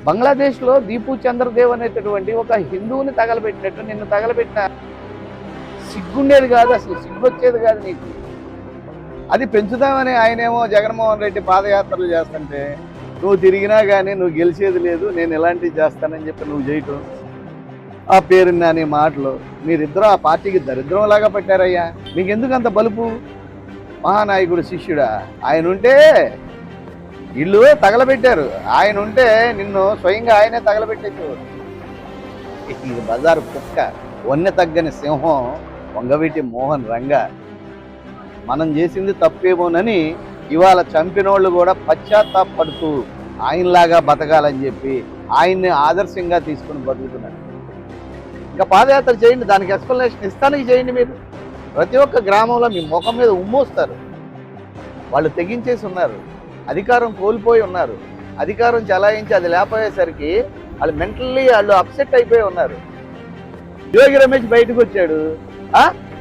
బంగ్లాదేశ్లో దీపు చంద్రదేవ్ అనేటటువంటి ఒక హిందువుని తగలబెట్టినట్టు నిన్ను తగలబెట్టిన సిగ్గుండేది కాదు, అసలు సిగ్గొచ్చేది కాదు నీకు. అది పెంచుదామని ఆయనేమో జగన్మోహన్ రెడ్డి పాదయాత్రలు చేస్తుంటే నువ్వు తిరిగినా కానీ నువ్వు గెలిచేది లేదు, నేను ఇలాంటివి చేస్తానని చెప్పి నువ్వు చేయటం, ఆ పేరు నాని మాటలు, మీరిద్దరూ ఆ పార్టీకి దరిద్రంలాగా పెట్టారయ్యా. మీకెందుకు అంత బలుపు? మహానాయకుడు శిష్యుడా ఆయన ఉంటే ఇల్లు తగలబెట్టారు, ఆయన ఉంటే నిన్ను స్వయంగా ఆయనే తగలబెట్టేసేవాడు. ఇది బజారు కుక్క, వన్నె తగ్గని సింహం వంగవీటి మోహన్ రంగ. మనం చేసింది తప్పేమోనని ఇవాళ చంపినోళ్ళు కూడా పశ్చాత్తాపడుతూ ఆయనలాగా బతకాలని చెప్పి ఆయన్ని ఆదర్శంగా తీసుకుని బతుకుతున్నాడు. ఇంకా పాదయాత్ర చేయండి, దానికి ఎక్స్ప్లెనేషన్ ఇస్తానికి చేయండి. మీరు ప్రతి ఒక్క గ్రామంలో మీ ముఖం మీద ఉమ్మోస్తారు. వాళ్ళు తెగించేసి ఉన్నారు, అధికారం కోల్పోయి ఉన్నారు, అధికారం చలాయించి అది లేకపోయేసరికి వాళ్ళు మెంటల్లీ వాళ్ళు అప్సెట్ అయిపోయి ఉన్నారు. యోగి రమేష్ బయటకు వచ్చాడు,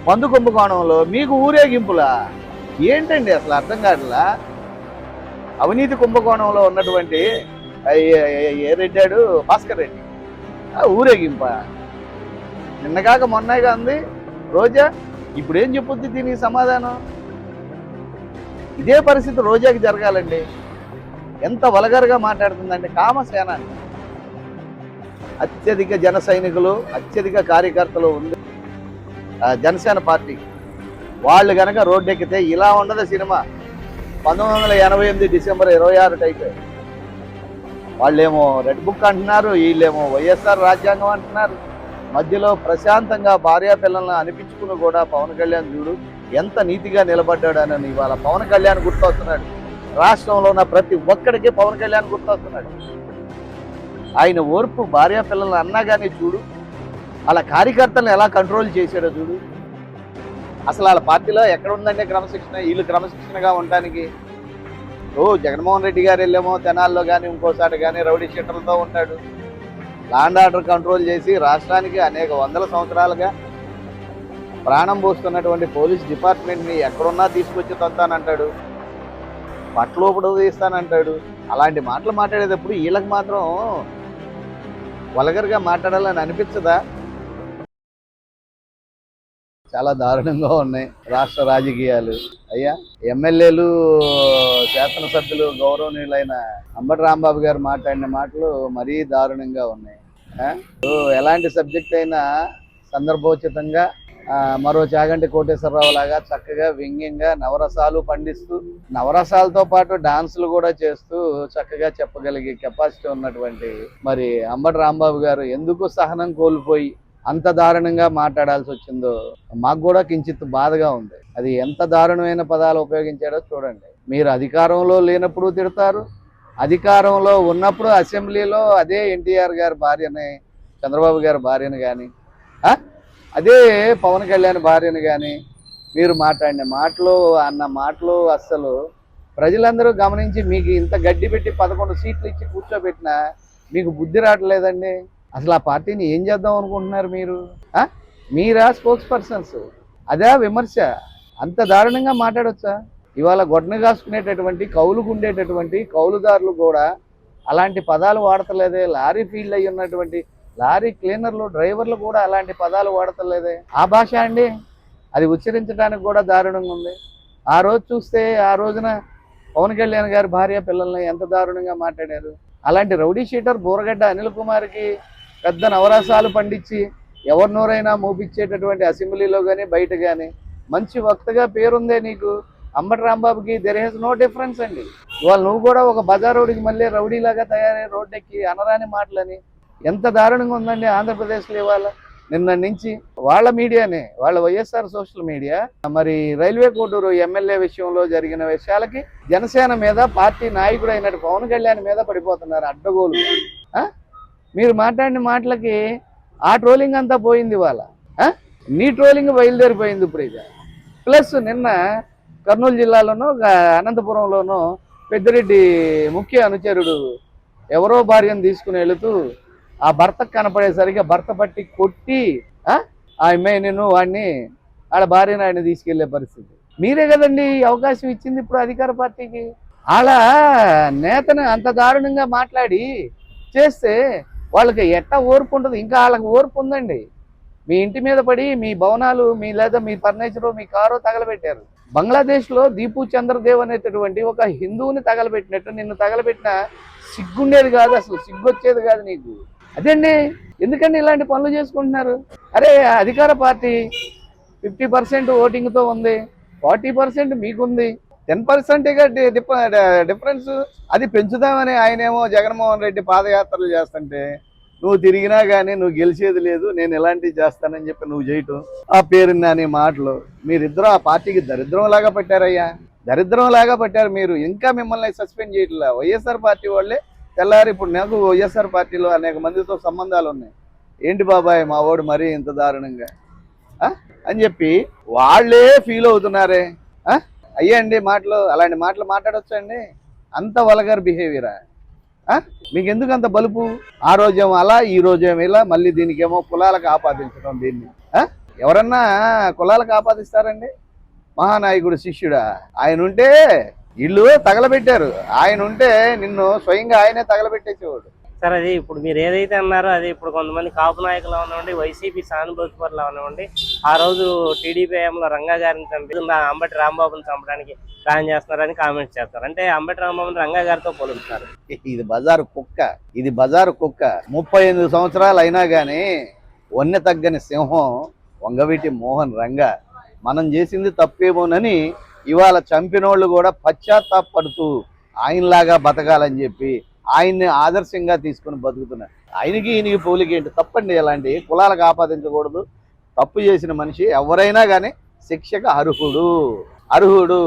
మందు కుంభకోణంలో మీకు ఊరేగింపులా ఏంటండి అసలు అర్థం కావట్లా. అవినీతి కుంభకోణంలో ఉన్నటువంటి ఏ రెడ్డాడు భాస్కర్ రెడ్డి ఊరేగింప నిన్నగాక మొన్నగా ఉంది రోజా. ఇప్పుడేం చెప్పుద్ది దీనికి సమాధానం? ఇదే పరిస్థితి రోజాకి జరగాలండి. ఎంత వల్గర్గా మాట్లాడుతుందంటే కామసేన, అత్యధిక జన సైనికులు అత్యధిక కార్యకర్తలు ఉంది జనసేన పార్టీ. వాళ్ళు కనుక రోడ్డెక్కితే ఇలా ఉండదు సినిమా. 1988 December 26 type. వాళ్ళేమో రెడ్ బుక్ అంటున్నారు, వీళ్ళేమో వైఎస్ఆర్ రాజ్యాంగం అంటున్నారు. మధ్యలో ప్రశాంతంగా భార్యా పిల్లలను అనిపించుకుని కూడా పవన్ కళ్యాణ్ చూడు ఎంత నీతిగా నిలబడ్డాడని ఇవాళ పవన్ కళ్యాణ్ గుర్తొస్తున్నాడు. రాష్ట్రంలో ఉన్న ప్రతి ఒక్కడికి పవన్ కళ్యాణ్ గుర్తొస్తున్నాడు. ఆయన ఓర్పు భార్యా పిల్లలను అన్నా కానీ చూడు, వాళ్ళ కార్యకర్తలను ఎలా కంట్రోల్ చేశాడో చూడు. అసలు వాళ్ళ పార్టీలో ఎక్కడ ఉందంటే క్రమశిక్షణ, వీళ్ళు క్రమశిక్షణగా ఉండటానికి. జగన్మోహన్ రెడ్డి గారు వెళ్ళేమో తెనాల్లో కానీ ఇంకోసారి కానీ రౌడీ షీటర్లతో ఉంటాడు. ల్యాండ్ ఆర్డర్ కంట్రోల్ చేసి రాష్ట్రానికి అనేక వందల సంవత్సరాలుగా ప్రాణం పోస్తున్నటువంటి పోలీస్ డిపార్ట్మెంట్ని ఎక్కడున్నా తీసుకొచ్చి తంతానంటాడు, పట్లోపడు తీస్తానంటాడు. అలాంటి మాటలు మాట్లాడేటప్పుడు వీళ్ళకి మాత్రం వల్గర్గా మాట్లాడాలని అనిపించదా? చాలా దారుణంగా ఉన్నాయి రాష్ట్ర రాజకీయాలు. అయ్యా, ఎమ్మెల్యేలు శాసనసభ్యులు గౌరవనీయులైన అంబటి రాంబాబు గారు మాట్లాడిన మాటలు మరీ దారుణంగా ఉన్నాయి. ఎలాంటి సబ్జెక్ట్ అయినా సందర్భోచితంగా మరో చాగంటి కోటేశ్వరరావు లాగా చక్కగా వ్యంగ్యంగా నవరసాలు పండిస్తూ నవరసాలతో పాటు డాన్సులు కూడా చేస్తూ చక్కగా చెప్పగలిగే కెపాసిటీ ఉన్నటువంటి మరి అంబటి రాంబాబు గారు ఎందుకు సహనం కోల్పోయి అంత దారుణంగా మాట్లాడాల్సి వచ్చిందో మాకు కూడా కించిత్ బాధగా ఉంది. అది ఎంత దారుణమైన పదాలు ఉపయోగించాడో చూడండి. మీరు అధికారంలో లేనప్పుడు తిడతారు, అధికారంలో ఉన్నప్పుడు అసెంబ్లీలో అదే ఎన్టీఆర్ గారి భార్యని, చంద్రబాబు గారి భార్యని కానీ, అదే పవన్ కళ్యాణ్ భార్యని కానీ మీరు మాట్లాడిన మాటలు అన్న మాటలు అస్సలు ప్రజలందరూ గమనించి మీకు ఇంత గడ్డి పెట్టి 11 సీట్లు ఇచ్చి కూర్చోబెట్టినా మీకు బుద్ధి రావట్లేదండి. అసలు ఆ పార్టీని ఏం చేద్దాం అనుకుంటున్నారు మీరు? మీరా స్పోక్స్ పర్సన్స్? అదే విమర్శ? అంత దారుణంగా మాట్లాడొచ్చా? ఇవాళ గొడ్డను కాసుకునేటటువంటి కౌలుకు ఉండేటటువంటి కౌలుదారులు కూడా అలాంటి పదాలు వాడతలేదే. లారీ ఫీల్డ్ అయ్యి ఉన్నటువంటి లారీ క్లీనర్లు, డ్రైవర్లు కూడా అలాంటి పదాలు వాడతలేదే. ఆ భాష అండి, అది ఉచ్చరించడానికి కూడా దారుణంగా ఉంది. ఆ రోజు చూస్తే ఆ రోజున పవన్ కళ్యాణ్ గారి భార్య పిల్లల్ని ఎంత దారుణంగా మాట్లాడారు. అలాంటి రౌడీ షీటర్ బూరగడ్డ అనిల్ కుమార్కి పెద్ద నవరసాలు పండించి ఎవరినోరైనా మోపించేటటువంటి అసెంబ్లీలో కానీ బయట కానీ మంచి వక్తగా పేరుందే నీకు. అంబటి రాంబాబుకి దెర్ హెస్ నో డిఫరెన్స్ అండి. ఇవాళ నువ్వు కూడా ఒక బజారోడికి మళ్ళీ రౌడీలాగా తయారై రోడ్డెక్కి అనరాని మాటలని ఎంత దారుణంగా ఉందండి ఆంధ్రప్రదేశ్లో. ఇవాళ నిన్న నుంచి వాళ్ళ మీడియానే, వాళ్ళ వైఎస్ఆర్ సోషల్ మీడియా మరి రైల్వే కోడూరు ఎమ్మెల్యే విషయంలో జరిగిన విషయాలకి జనసేన మీద, పార్టీ నాయకుడు అయినట్టు పవన్ కళ్యాణ్ మీద పడిపోతున్నారు అడ్డగోలు. మీరు మాట్లాడిన మాటలకి ఆ ట్రోలింగ్ అంతా పోయింది. ఇవాళ నీ ట్రోలింగ్ బయలుదేరిపోయింది ఇప్పుడు. ఇక ప్లస్ నిన్న కర్నూలు జిల్లాలోనూ అనంతపురంలోనూ పెద్దిరెడ్డి ముఖ్య అనుచరుడు ఎవరో భార్యను తీసుకుని వెళుతూ ఆ భర్తకు కనపడేసరికి భర్త పట్టి కొట్టి ఆ అమ్మాయి నేను వాడిని వాళ్ళ భార్యను ఆయన తీసుకెళ్లే పరిస్థితి. మీరే కదండి అవకాశం ఇచ్చింది ఇప్పుడు అధికార పార్టీకి. వాళ్ళ నేతను అంత దారుణంగా మాట్లాడి చేస్తే వాళ్ళకి ఎట్టా ఓర్పు ఉంటుంది? ఇంకా వాళ్ళకి ఓర్పు ఉందండి. మీ ఇంటి మీద పడి మీ భవనాలు లేదా మీ ఫర్నిచరు మీ కారు తగలబెట్టారు. బంగ్లాదేశ్లో దీపు చంద్రదేవ్ అనేటటువంటి ఒక హిందువుని తగలబెట్టినట్టు నిన్ను తగలబెట్టిన సిగ్గుండేది కాదు, అసలు సిగ్గొచ్చేది కాదు నీకు. అదేండి, ఎందుకండి ఇలాంటి పనులు చేసుకుంటున్నారు? అరే అధికార పార్టీ 50% ఓటింగ్తో ఉంది, 40% మీకుంది, 10% డిఫరెన్స్. అది పెంచుదామని ఆయనేమో జగన్మోహన్ రెడ్డి పాదయాత్రలు చేస్తుంటే నువ్వు తిరిగినా కానీ నువ్వు గెలిచేది లేదు, నేను ఇలాంటివి చేస్తానని చెప్పి నువ్వు చేయటం, ఆ పేరుని అనే మాటలు. మీరిద్దరూ ఆ పార్టీకి దరిద్రంలాగా పట్టారయ్యా, దరిద్రంలాగా పట్టారు. మీరు ఇంకా మిమ్మల్ని సస్పెండ్ చేయట్లా. వైఎస్ఆర్ పార్టీ వాళ్ళే తెల్లారి ఇప్పుడు నాకు వైఎస్ఆర్ పార్టీలో అనేక మందితో సంబంధాలు ఉన్నాయి, ఏంటి బాబాయ్ మా వాడు మరీ ఇంత దారుణంగా అని చెప్పి వాళ్ళే ఫీల్ అవుతున్నారే. అయ్యండి మాటలు, అలాంటి మాటలు మాట్లాడొచ్చా అండి? అంత వల్గర్ బిహేవియరా? మీకు ఎందుకు అంత బలుపు? ఆ రోజేమో అలా, ఈ రోజేమో ఇలా, మళ్ళీ దీనికేమో కులాలకు ఆపాదించడం. దీన్ని ఎవరన్నా కులాలకు ఆపాదిస్తారండి? మహానాయకుడు శిష్యుడా? ఆయన ఉంటే ఇల్లు తగలబెట్టారు, ఆయన ఉంటే నిన్ను స్వయంగా ఆయనే తగలబెట్టేసేవాడు. సార్ అది ఇప్పుడు మీరు ఏదైతే అన్నారో అది ఇప్పుడు కొంతమంది కాపు నాయకులు అవనివ్వండి, వైసీపీ సానుభూతి పరులు అవనివ్వండి, ఆ రోజు టీడీపీ హయాంలో రంగా గారిని చంపి అంబటి రాంబాబుని చంపడానికి ప్లాన్ చేస్తున్నారని కామెంట్స్ చేస్తారు. అంటే అంబటి రాంబాబుని రంగా గారితో పోలుస్తారు. ఇది బజారు కుక్క, ఇది బజారు కుక్క. 38 సంవత్సరాలు అయినా కానీ వన్నె తగ్గని సింహం వంగవీటి మోహన్ రంగా. మనం చేసింది తప్పేమోనని ఇవాళ చంపినోళ్ళు కూడా పశ్చాత్తాపడుతూ ఆయనలాగా బతకాలని చెప్పి ఆయన్ని ఆదర్శంగా తీసుకుని బతుకుతున్నారు. ఆయనకి ఈయనకి పోలిక ఏంటి? తప్పండి. ఎలాంటి కులాలకు ఆపాదించకూడదు. తప్పు చేసిన మనిషి ఎవరైనా కానీ శిక్షకు అర్హుడు.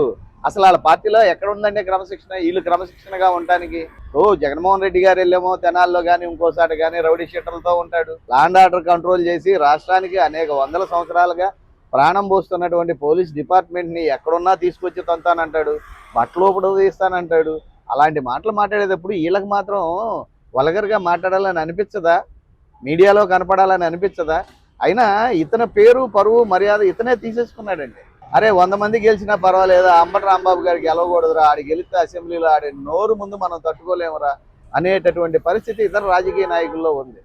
అసలు వాళ్ళ పార్టీలో ఎక్కడ ఉందండి క్రమశిక్షణ? వీళ్ళు క్రమశిక్షణగా ఉండటానికి జగన్మోహన్ రెడ్డి గారు వెళ్ళేమో తెనాల్లో కానీ ఇంకోసారి కానీ రౌడీ షీటర్లతో ఉంటాడు. లాండ్ ఆర్డర్ కంట్రోల్ చేసి రాష్ట్రానికి అనేక వందల సంవత్సరాలుగా ప్రాణం పోస్తున్నటువంటి పోలీస్ డిపార్ట్మెంట్ని ఎక్కడున్నా తీసుకొచ్చి తంతానంటాడు, బట్టలోపడు తీస్తానంటాడు. అలాంటి మాటలు మాట్లాడేటప్పుడు వీళ్ళకి మాత్రం వల్గర్గా మాట్లాడాలని అనిపించదా? మీడియాలో కనపడాలని అనిపించదా? అయినా ఇతని పేరు పరువు మర్యాద ఇతనే తీసేసుకున్నాడండి. అరే 100 మంది గెలిచినా పర్వాలేదు, అంబటి రాంబాబు గారికి గెలవకూడదురా, ఆడి గెలిస్తే అసెంబ్లీలో ఆడి నోరు ముందు మనం తట్టుకోలేమురా అనేటటువంటి పరిస్థితి ఇతర రాజకీయ నాయకుల్లో ఉంది.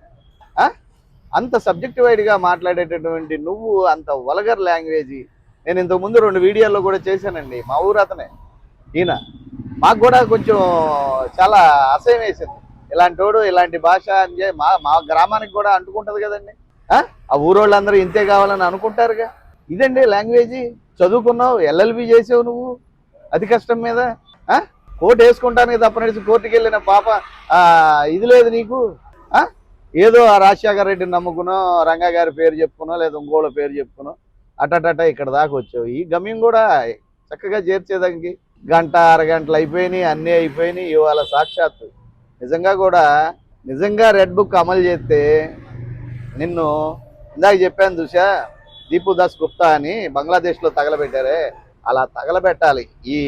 అంత సబ్జెక్టివైడ్గా మాట్లాడేటటువంటి నువ్వు అంత వల్గర్ లాంగ్వేజ్. నేను ఇంతకుముందు 2 వీడియోల్లో కూడా చేశానండి. మా ఊరు అతనే ఈయన. మాకు కూడా కొంచెం చాలా అసహ్యం వేసింది. ఇలాంటోడు ఇలాంటి భాష అని మా గ్రామానికి కూడా అంటుకుంటుంది కదండి. ఆ ఊరోళ్ళందరూ ఇంతే కావాలని అనుకుంటారుగా. ఇదండి లాంగ్వేజ్. చదువుకున్నావు, ఎల్ఎల్బి చేసావు నువ్వు అతి కష్టం మీద. కోర్టు వేసుకుంటానికి తప్పనిసి కోర్టుకి వెళ్ళిన పాప ఇది లేదు నీకు. ఏదో ఆ రాజశేఖర రెడ్డిని నమ్ముకునో, రంగా గారి పేరు చెప్పుకునో, లేదా ఇంకోళ్ళ పేరు చెప్పుకునో అటట ఇక్కడ దాకా వచ్చావు. ఈ గమ్యం కూడా చక్కగా చేర్చేదానికి గంట అరగంటలు అయిపోయినాయి, అన్నీ అయిపోయినాయి. ఇవాళ సాక్షాత్తు నిజంగా రెడ్ బుక్ అమలు చేస్తే నిన్ను ఇందాక చెప్పాను చూసా, దీపు దాస్ గుప్తా అని బంగ్లాదేశ్లో తగలబెట్టారే, అలా తగలబెట్టాలి ఈ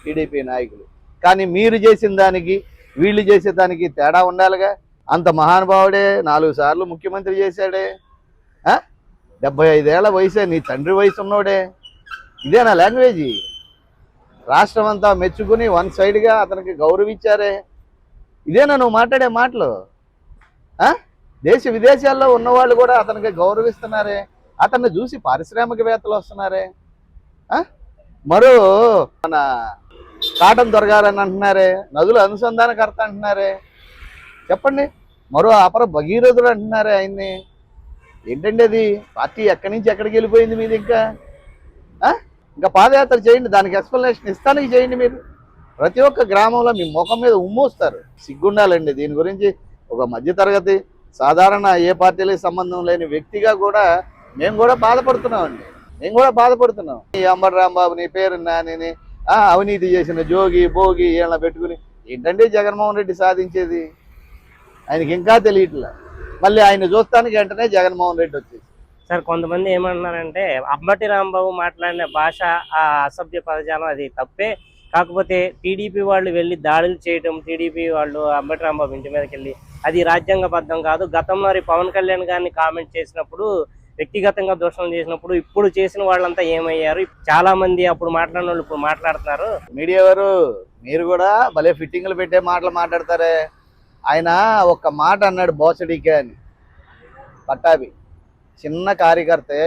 టీడీపీ నాయకులు. కానీ మీరు చేసిన దానికి వీళ్ళు చేసేదానికి తేడా ఉండాలిగా. అంత మహానుభావుడే 4 సార్లు ముఖ్యమంత్రి చేశాడే, 75 ఏళ్ల వయసే, నీ తండ్రి వయసు ఉన్నోడే. ఇదేనా లాంగ్వేజీ? రాష్ట్రం అంతా మెచ్చుకుని 1 సైడ్గా అతనికి గౌరవించారే, ఇదేనా నువ్వు మాట్లాడే మాటలు? దేశ విదేశాల్లో ఉన్నవాళ్ళు కూడా అతనికి గౌరవిస్తున్నారే, అతన్ని చూసి పారిశ్రామికవేత్తలు వస్తున్నారే. మరో మన కాటన్ దొరగారని అంటున్నారే, నదుల అనుసంధానకర్త అంటున్నారే. చెప్పండి, మరో అపర భగీరథుడు అంటున్నారే ఆయన్ని. ఏంటండి అది? పార్టీ ఎక్కడి నుంచి ఎక్కడికి వెళ్ళిపోయింది మీది? ఇంకా పాదయాత్ర చేయండి, దానికి ఎక్స్ప్లెనేషన్ ఇస్తానికి చేయండి. మీరు ప్రతి ఒక్క గ్రామంలో మీ ముఖం మీద ఉమ్మూస్తారు. సిగ్గుండాలండి. దీని గురించి ఒక మధ్యతరగతి సాధారణ ఏ పార్టీలకు సంబంధం లేని వ్యక్తిగా కూడా మేము కూడా బాధపడుతున్నామండి. ఈ అంబటి రాంబాబు నీ పేరు నాని అవినీతి చేసిన జోగి భోగి వీళ్ళని పెట్టుకుని ఏంటంటే జగన్మోహన్ రెడ్డి సాధించేది? ఆయనకి ఇంకా తెలియట్లే. మళ్ళీ ఆయన చూస్తానికి వెంటనే జగన్మోహన్ రెడ్డి వచ్చేసి. సార్ కొంతమంది ఏమంటున్నారంటే అంబటి రాంబాబు మాట్లాడిన భాష, ఆ అసభ్య పదజాలం అది తప్పే. కాకపోతే టీడీపీ వాళ్ళు వెళ్ళి దాడులు చేయడం, టీడీపీ వాళ్ళు అంబటి రాంబాబు ఇంటి మీదకి వెళ్ళి అది రాజ్యాంగబద్ధం కాదు. గతంలో పవన్ కళ్యాణ్ గారిని కామెంట్ చేసినప్పుడు, వ్యక్తిగతంగా దోషం చేసినప్పుడు ఇప్పుడు చేసిన వాళ్ళంతా ఏమయ్యారు? చాలా మంది అప్పుడు మాట్లాడిన వాళ్ళు ఇప్పుడు మాట్లాడుతున్నారు. మీడియా వారు మీరు కూడా భలే ఫిట్టింగ్లు పెట్టే మాటలు మాట్లాడతారే. ఆయన ఒక్క మాట అన్నాడు బోసడికే అని. పట్టాభి చిన్న కార్యకర్తే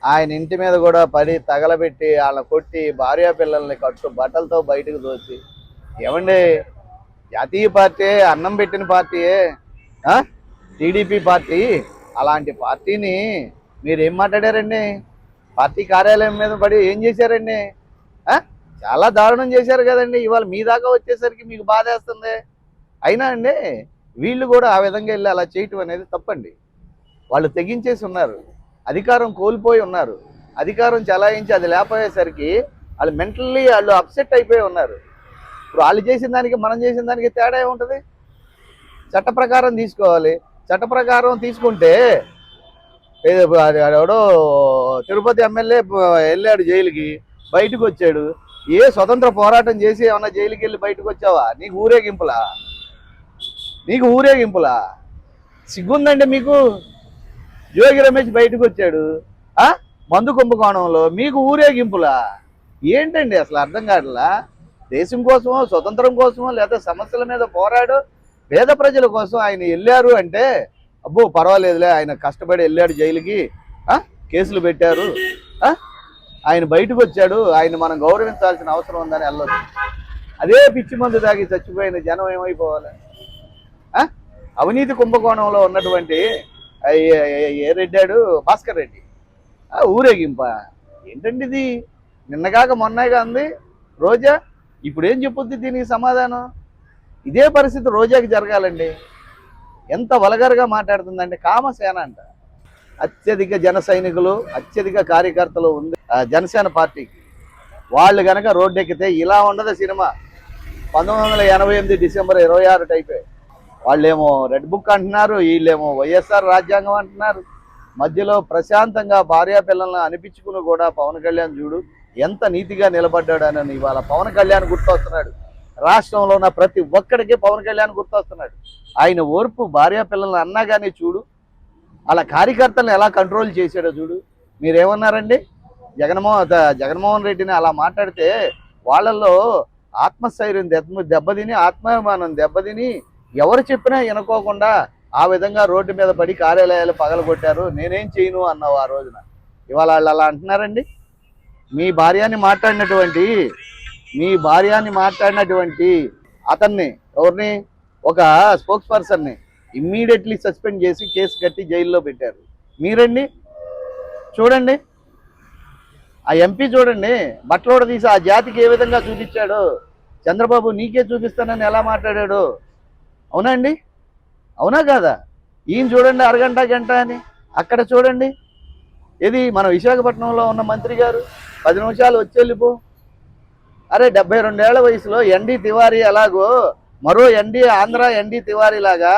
ఆయన ఇంటి మీద కూడా పడి తగలబెట్టి వాళ్ళని కొట్టి భార్యా పిల్లల్ని కట్టు బట్టలతో బయటకు దోచి, ఏమండి జాతీయ పార్టీ అన్నం పెట్టిన పార్టీయే టీడీపీ పార్టీ, అలాంటి పార్టీని మీరు ఏం మాట్లాడారండి? పార్టీ కార్యాలయం మీద పడి ఏం చేశారండి? చాలా దారుణం చేశారు కదండి. ఇవాళ మీ దాకా వచ్చేసరికి మీకు బాధేస్తుంది. అయినా అండి వీళ్ళు కూడా ఆ విధంగా వెళ్ళి అలా చేయటం అనేది తప్పండి. వాళ్ళు తెగించేసి ఉన్నారు, అధికారం కోల్పోయి ఉన్నారు, అధికారం చలాయించి అది లేకపోయేసరికి వాళ్ళు మెంటల్లీ వాళ్ళు అప్సెట్ అయిపోయి ఉన్నారు. ఇప్పుడు వాళ్ళు చేసిన దానికి మనం చేసిన దానికి తేడా ఏముంటుంది? చట్ట ప్రకారం తీసుకోవాలి. చట్ట ప్రకారం తీసుకుంటే ఎవడో తిరుపతి ఎమ్మెల్యే వెళ్ళాడు జైలుకి, బయటకు వచ్చాడు. ఏ స్వతంత్ర పోరాటం చేసి ఏమన్నా జైలుకి వెళ్ళి బయటకు వచ్చావా? నీకు ఊరేగింపులా? సిగ్గుందండి మీకు? జోగి రమేష్ బయటకు వచ్చాడు మందు కుంభకోణంలో, మీకు ఊరేగింపులా? ఏంటండి అసలు అర్థం కావట్లా? దేశం కోసమో స్వతంత్రం కోసమో లేదా సమస్యల మీద పోరాడు పేద ప్రజల కోసం ఆయన వెళ్ళారు అంటే అబ్బో పర్వాలేదులే, ఆయన కష్టపడి వెళ్ళాడు జైలుకి, కేసులు పెట్టారు, ఆయన బయటకు వచ్చాడు, ఆయన మనం గౌరవించాల్సిన అవసరం ఉందని వెళ్ళొచ్చు. అదే పిచ్చి మందు తాగి చచ్చిపోయిన జనం ఏమైపోవాలి? అవినీతి కుంభకోణంలో ఉన్నటువంటి ఏ రెడ్డాడు భాస్కర్ రెడ్డి ఊరేగింప ఏంటండి ఇది? నిన్నగాక మొన్నగా ఉంది రోజా, ఇప్పుడు ఏం చెప్పుద్ది దీనికి సమాధానం? ఇదే పరిస్థితి రోజాకి జరగాలండి. ఎంత వల్గర్గా మాట్లాడుతుందంటే కామసేన అంట. అత్యధిక జన సైనికులు, అత్యధిక కార్యకర్తలు ఉంది జనసేన పార్టీకి. వాళ్ళు కనుక రోడ్డెక్కితే ఇలా ఉండదు సినిమా. 1988 డిసెంబర్ 26 టైపే. వాళ్ళేమో రెడ్ బుక్ అంటున్నారు, వీళ్ళేమో వైఎస్ఆర్ రాజ్యాంగం అంటున్నారు. మధ్యలో ప్రశాంతంగా భార్యా పిల్లలను అనిపించుకుని కూడా పవన్ కళ్యాణ్ చూడు ఎంత నీతిగా నిలబడ్డాడు అని ఇవాళ పవన్ కళ్యాణ్ గుర్తొస్తున్నాడు. రాష్ట్రంలో ఉన్న ప్రతి ఒక్కడికి పవన్ కళ్యాణ్ గుర్తొస్తున్నాడు. ఆయన ఓర్పు భార్యా పిల్లలను అన్నా కానీ చూడు, అలా కార్యకర్తలను ఎలా కంట్రోల్ చేశాడో చూడు. మీరేమన్నారండి? జగన్మోహన్ రెడ్డిని అలా మాట్లాడితే వాళ్ళల్లో ఆత్మస్థైర్యం దెబ్బతిని, ఆత్మాభిమానం దెబ్బతిని ఎవరు చెప్పినా వినుకోకుండా ఆ విధంగా రోడ్డు మీద పడి కార్యాలయాలు పగలగొట్టారు. నేనేం చేయను అన్నావు ఆ రోజున. ఇవాళ వాళ్ళు అలా అంటున్నారండి. మీ భార్యాన్ని మాట్లాడినటువంటి అతన్ని, ఎవరిని, ఒక స్పోక్స్ పర్సన్ని ఇమ్మీడియట్లీ సస్పెండ్ చేసి కేసు కట్టి జైల్లో పెట్టారు. మీరండి చూడండి, ఆ ఎంపీ చూడండి బట్టలోడ తీసి ఆ జాతికి ఏ విధంగా చూపించాడు. చంద్రబాబు నీకే చూపిస్తానని ఎలా మాట్లాడాడు? అవునా అండి? అవునా కాదా? ఈయన చూడండి అరగంట గంట అని. అక్కడ చూడండి ఇది మన విశాఖపట్నంలో ఉన్న మంత్రి గారు 10 నిమిషాలు వచ్చేళ్ళిపో. అరే 72 ఏళ్ల వయసులో ఎన్డీ తివారీ ఎలాగో మరో ఆంధ్ర ఎన్డీ తివారీ లాగా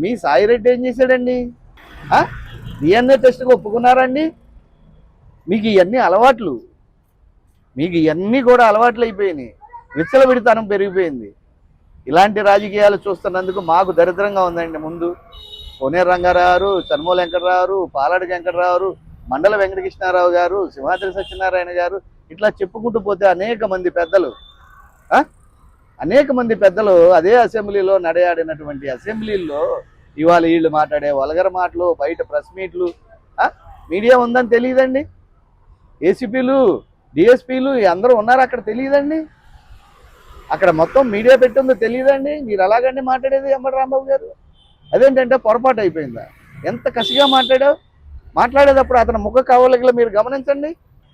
మీ సాయిరెడ్డి ఏం చేశాడండి? డిఎన్ఏ టెస్ట్కి ఒప్పుకున్నారండి? మీకు ఇవన్నీ అలవాట్లు, మీకు ఇవన్నీ కూడా అలవాట్లు అయిపోయినాయి. విచ్చలవిడితనం పెరిగిపోయింది. ఇలాంటి రాజకీయాలు చూస్తున్నందుకు మాకు దరిద్రంగా ఉందండి. ముందు కోనేరు రంగారావు గారు, చన్మోలు వెంకటరావు, పాలాడి వెంకటరావు, మండల వెంకటకృష్ణారావు గారు, సింహాద్రి సత్యనారాయణ గారు, ఇట్లా చెప్పుకుంటూ పోతే అనేక మంది పెద్దలు అదే అసెంబ్లీలో నడయాడినటువంటి అసెంబ్లీల్లో ఇవాళ వీళ్ళు మాట్లాడే వల్గర్ మాటలు, బయట ప్రెస్ మీట్లు, మీడియా ఉందని తెలియదండి? ఏసీపీలు, డిఎస్పీలు అందరూ ఉన్నారు అక్కడ, తెలియదండి? అక్కడ మొత్తం మీడియా పెట్టిందో తెలియదండి? మీరు అలాగండి మాట్లాడేది అంబటి రాంబాబు గారు? అదేంటంటే పొరపాటు అయిపోయిందా? ఎంత కసిగా మాట్లాడేటప్పుడు అతని ముఖ కవలికలు మీరు గమనించండి.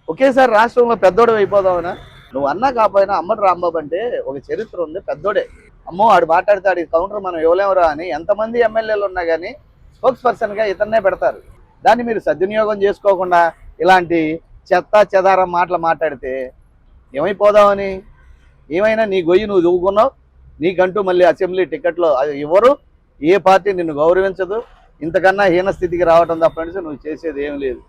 ఒకేసారి రాష్ట్రంలో పెద్దోడు అయిపోదామనా? నువ్వు అన్నా కాకపోయినా అంబటి రాంబాబు అంటే ఒక చరిత్ర ఉంది, పెద్దోడే. అమ్మో ఆడు మాట్లాడితే ఆడికి కౌంటర్ మనం ఇవ్వలేమురా అని ఎంతమంది ఎమ్మెల్యేలు ఉన్నా కానీ స్పోక్స్ పర్సన్గా ఇతన్నే పెడతారు. దాన్ని మీరు సద్వినియోగం చేసుకోకుండా ఇలాంటి చెత్త చెదారం మాటలు మాట్లాడితే ఏమైపోదామని? ఏమైనా నీ గొయ్యి నువ్వు దువ్వుకున్నావు. నీకంటూ మళ్ళీ అసెంబ్లీ టికెట్లో అది ఇవ్వరు, ఏ పార్టీ నిన్ను గౌరవించదు. ఇంతకన్నా హీన స్థితికి రావడం తప్పనిసి నువ్వు చేసేది ఏం లేదు.